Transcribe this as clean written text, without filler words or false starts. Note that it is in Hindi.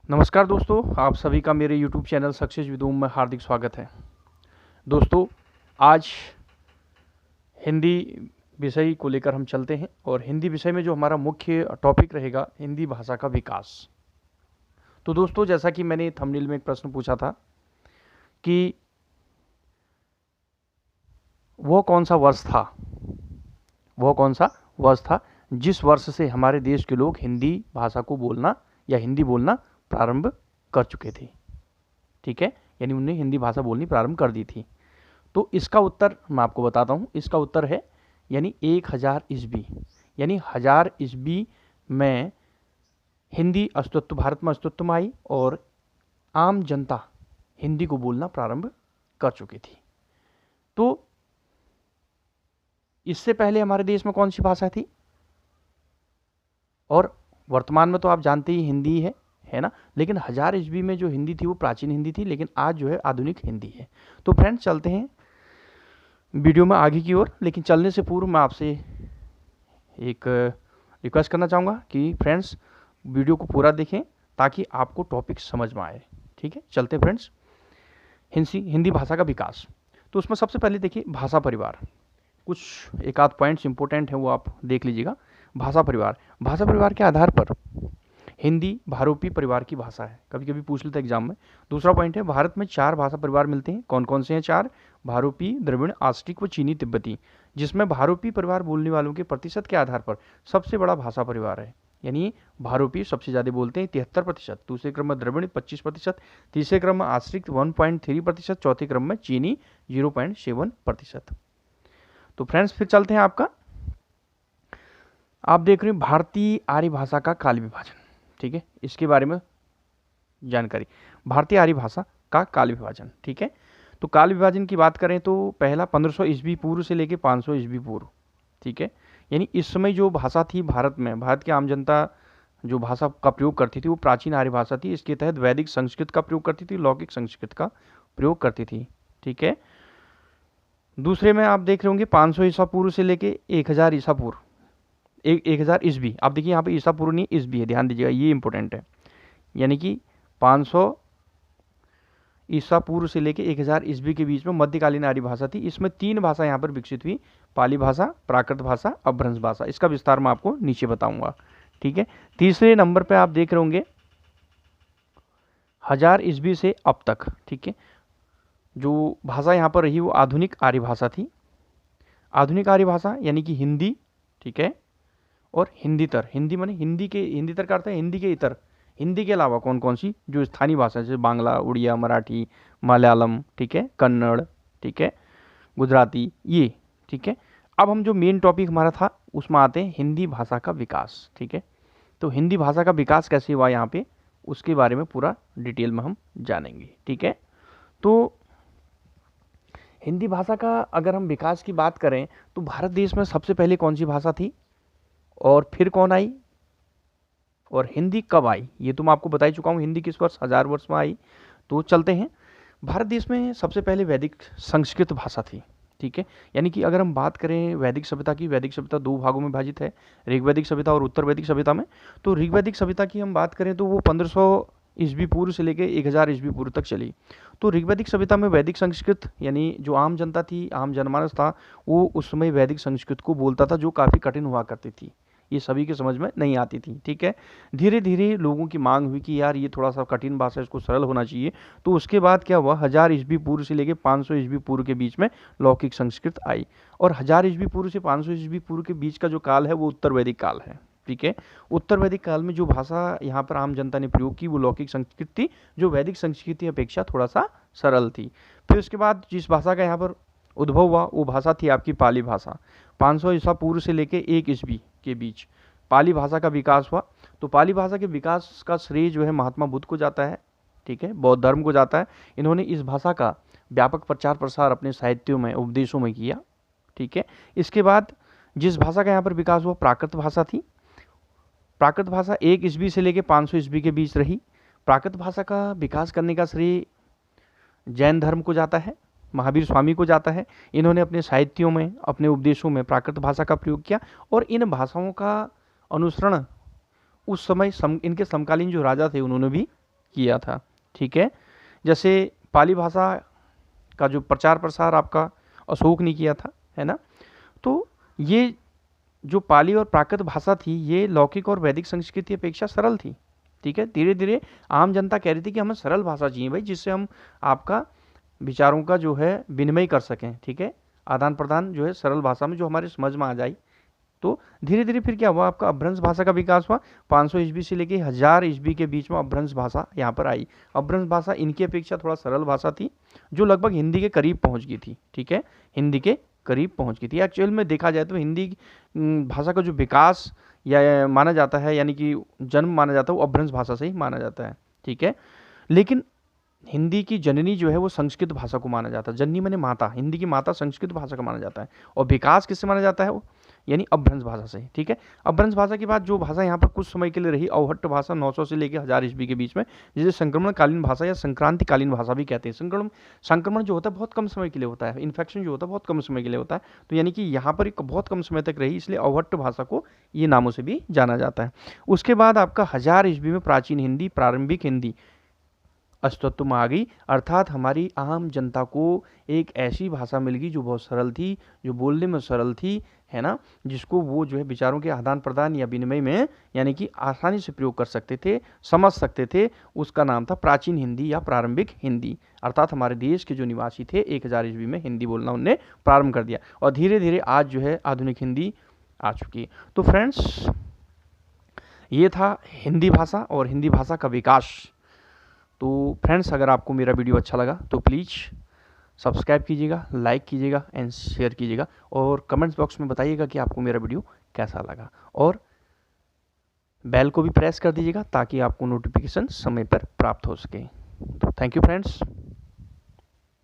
नमस्कार दोस्तों, आप सभी का मेरे YouTube चैनल सक्सेस विद ओम में हार्दिक स्वागत है। दोस्तों, आज हिंदी विषय को लेकर हम चलते हैं और हिंदी विषय में जो हमारा मुख्य टॉपिक रहेगा हिंदी भाषा का विकास। तो दोस्तों, जैसा कि मैंने थंबनेल में एक प्रश्न पूछा था कि वो कौन सा वर्ष था जिस वर्ष से हमारे देश के लोग हिंदी भाषा को बोलना या हिंदी बोलना प्रारंभ कर चुके थे। ठीक है, यानी उन्हें हिंदी भाषा बोलनी प्रारंभ कर दी थी। तो इसका उत्तर मैं आपको बताता हूँ। इसका उत्तर है यानी 1000 ईस्वी, यानी 1000 ईस्वी में हिंदी अस्तित्व भारत में अस्तित्व में आई और आम जनता हिंदी को बोलना प्रारंभ कर चुकी थी। तो इससे पहले हमारे देश में कौन सी भाषा थी? और वर्तमान में तो आप जानते ही हिंदी है ना, लेकिन 1000 ईस्वी में जो हिंदी थी वो प्राचीन हिंदी थी, लेकिन आज जो है आधुनिक हिंदी है। तो फ्रेंड्स, चलते हैं वीडियो में आगे की ओर। लेकिन चलने से पूर्व मैं आपसे एक रिक्वेस्ट करना चाहूँगा कि फ्रेंड्स वीडियो को पूरा देखें ताकि आपको टॉपिक समझ में आए। ठीक है, चलते हैं फ्रेंड्स। हिंदी भाषा का विकास। तो उसमें सबसे पहले देखिए भाषा परिवार। कुछ एक आध पॉइंट्स इंपॉर्टेंट हैं, वो आप देख लीजिएगा। भाषा परिवार के आधार पर हिंदी भारोपी परिवार की भाषा है। कभी कभी पूछ लेते हैं एग्जाम में। दूसरा पॉइंट है, भारत में 4 भाषा परिवार मिलते हैं। कौन कौन से हैं 4? भारोपी, द्रविड़, आस्ट्रिक व चीनी तिब्बती, जिसमें भारोपी परिवार बोलने वालों के प्रतिशत के आधार पर सबसे बड़ा भाषा परिवार है। यानी भारोपी सबसे ज़्यादा बोलते हैं 73%, दूसरे क्रम में द्रविड़ 25%, तीसरे क्रम में आस्ट्रिक 1.3%, चौथे क्रम में चीनी 0.7%। तो फ्रेंड्स फिर चलते हैं आपका, आप देख रहे हैं भारतीय आर्य भाषा का काल विभाजन। ठीक है, इसके बारे में जानकारी। भारतीय आर्य भाषा का काल विभाजन। ठीक है, तो काल विभाजन की बात करें तो पहला 1500 ईस्वी पूर्व से लेकर 500 ईस्वी पूर्व। ठीक है, यानी इस समय जो भाषा थी भारत में, भारत की आम जनता जो भाषा का प्रयोग करती थी वो प्राचीन आर्य भाषा थी। इसके तहत वैदिक संस्कृत का प्रयोग करती थी, लौकिक संस्कृत का प्रयोग करती थी। ठीक है, दूसरे में आप देख रहे होंगे 500 ईसा पूर्व से लेके 1000 ईसा पूर्व, 1000 ईस्वी। आप देखिए यहाँ पे ईसा पूर्व नहीं ईस्वी है, ध्यान दीजिएगा, ये इंपॉर्टेंट है। यानी कि 500 ईसा पूर्व से लेके 1000 ईस्वी के बीच में मध्यकालीन आर्य भाषा थी। इसमें 3 भाषा यहाँ पर विकसित हुई, पाली भाषा, प्राकृत भाषा, अपभ्रंश भाषा। इसका विस्तार मैं आपको नीचे बताऊंगा। ठीक है, तीसरे नंबर पे आप देख रहे होंगे 1000 ईस्वी से अब तक। ठीक है, जो भाषा यहाँ पर रही वो आधुनिक आर्य भाषा थी। आधुनिक आर्य भाषा यानी कि हिंदी, ठीक है, और हिंदीतर। हिंदी माने हिंदीतर का अर्थ है हिंदी के इतर, हिंदी के अलावा कौन कौन सी जो स्थानीय भाषा जैसे बांग्ला, उड़िया, मराठी, मलयालम, ठीक है, कन्नड़, ठीक है, गुजराती, ये। ठीक है, अब हम जो मेन टॉपिक हमारा था उसमें आते हैं हिंदी भाषा का विकास। ठीक है, तो हिंदी भाषा का विकास कैसे हुआ यहाँ पे, उसके बारे में पूरा डिटेल में हम जानेंगे। ठीक है, तो हिंदी भाषा का अगर हम विकास की बात करें तो भारत देश में सबसे पहले कौन सी भाषा थी और फिर कौन आई और हिंदी कब आई, ये तो मैं आपको बता ही चुका हूँ। हिंदी किस वर्ष, 1000 वर्ष में आई। तो चलते हैं, भारत देश में सबसे पहले वैदिक संस्कृत भाषा थी। ठीक है, यानी कि अगर हम बात करें वैदिक सभ्यता की, वैदिक सभ्यता 2 भागों में विभाजित है, ऋग्वैदिक सभ्यता और उत्तर वैदिक सभ्यता में। तो ऋग्वैदिक सभ्यता की हम बात करें तो वो 1500 ईस्वी पूर्व से लेकर 1000 ईस्वी पूर्व तक चली। तो ऋग्वैदिक सभ्यता में वैदिक संस्कृत यानी जो आम जनता थी, आम जनमानस था, वो उस समय वैदिक संस्कृत को बोलता था, जो काफ़ी कठिन हुआ करती थी, ये सभी के समझ में नहीं आती थी। ठीक है, धीरे धीरे लोगों की मांग हुई कि यार ये थोड़ा सा कठिन भाषा है, इसको सरल होना चाहिए। तो उसके बाद क्या हुआ, 1000 ईस्वी पूर्व से लेकर 500 ईस्वी पूर्व के बीच में लौकिक संस्कृत आई। और 1000 ईस्वी पूर्व से 500 ईस्वी पूर्व के बीच का जो काल है वो उत्तर वैदिक काल है। ठीक है, उत्तर वैदिक काल में जो भाषा यहाँ पर आम जनता ने प्रयोग की वो लौकिक संस्कृत थी, जो वैदिक संस्कृत की अपेक्षा थोड़ा सा सरल थी। फिर उसके बाद जिस भाषा का यहाँ पर उद्भव हुआ वो भाषा थी आपकी पाली भाषा। 500 ईसा पूर्व से लेकर 1 ईस्वी के बीच पाली भाषा का विकास हुआ। तो पाली भाषा के विकास का श्रेय जो है महात्मा बुद्ध को जाता है। ठीक है, बौद्ध धर्म को जाता है। इन्होंने इस भाषा का व्यापक प्रचार प्रसार अपने साहित्यों में, उपदेशों में किया। ठीक है, इसके बाद जिस भाषा का यहाँ पर विकास हुआ प्राकृत भाषा थी। प्राकृत भाषा 1 ईस्वी से लेकर 500 ईस्वी के बीच रही। प्राकृत भाषा का विकास करने का श्रेय जैन धर्म को जाता है, महावीर स्वामी को जाता है। इन्होंने अपने साहित्यों में, अपने उपदेशों में प्राकृत भाषा का प्रयोग किया और इन भाषाओं का अनुसरण उस समय इनके समकालीन जो राजा थे उन्होंने भी किया था, ठीक है। जैसे पाली भाषा का जो प्रचार प्रसार आपका अशोक ने किया था, है ना। तो ये जो पाली और प्राकृत भाषा थी ये लौकिक और वैदिक संस्कृति अपेक्षा सरल थी, ठीक है। धीरे धीरे आम जनता कह रही थी कि हमें सरल भाषा चाहिए भाई, जिससे हम आपका विचारों का जो है विनिमय कर सकें, ठीक है, आदान प्रदान जो है सरल भाषा में जो हमारे समझ में आ जाए। तो धीरे धीरे फिर क्या हुआ, आपका अपभ्रंश भाषा का विकास हुआ। 500 ईस्वी से लेके 1000 ईस्वी के बीच में अपभ्रंश भाषा यहाँ पर आई। अपभ्रंश भाषा इनकी अपेक्षा थोड़ा सरल भाषा थी, जो लगभग हिंदी के करीब पहुँच गई थी, ठीक है, हिंदी के करीब पहुँच गई थी। एक्चुअल में देखा जाए तो हिंदी भाषा का जो विकास या माना जाता है, यानी कि जन्म माना जाता है, वो अपभ्रंश भाषा से ही माना जाता है, ठीक है। लेकिन हिंदी की जननी जो है वो संस्कृत भाषा को माना जाता है। जननी माने माता, हिंदी की माता संस्कृत भाषा का माना जाता है। और विकास किससे माना जाता है, वो यानी अपभ्रंश भाषा से, ठीक है। अपभ्रंश भाषा के बाद जो भाषा यहाँ पर कुछ समय के लिए रही, अवहट्ट भाषा 900 से लेकर 1000 ईस्वी के बीच में, जिसे संक्रमणकालीन भाषा या संक्रांतिकालीन भाषा भी कहते हैं। संक्रमण जो होता है बहुत कम समय के लिए होता है, इन्फेक्शन जो होता है बहुत कम समय के लिए होता है। तो यानी कि यहाँ पर एक बहुत कम समय तक रही, इसलिए अवहट्ट भाषा को ये नामों से भी जाना जाता है। उसके बाद आपका 1000 ईस्वी में प्राचीन हिंदी, प्रारंभिक हिंदी अस्तित्व में आ गई, अर्थात हमारी आम जनता को एक ऐसी भाषा मिल गई जो बहुत सरल थी, जो बोलने में सरल थी, है ना, जिसको वो जो है विचारों के आदान प्रदान या विनिमय में यानी कि आसानी से प्रयोग कर सकते थे, समझ सकते थे। उसका नाम था प्राचीन हिंदी या प्रारंभिक हिंदी। अर्थात हमारे देश के जो निवासी थे 1000 ईस्वी में हिंदी बोलना उनने प्रारंभ कर दिया, और धीरे धीरे आज जो है आधुनिक हिंदी आ चुकी है। तो फ्रेंड्स, ये था हिंदी भाषा और हिंदी भाषा का विकास। तो फ्रेंड्स, अगर आपको मेरा वीडियो अच्छा लगा तो प्लीज़ सब्सक्राइब कीजिएगा, लाइक कीजिएगा एंड शेयर कीजिएगा, और कमेंट्स बॉक्स में बताइएगा कि आपको मेरा वीडियो कैसा लगा, और बेल को भी प्रेस कर दीजिएगा ताकि आपको नोटिफिकेशन समय पर प्राप्त हो सके। तो थैंक यू फ्रेंड्स।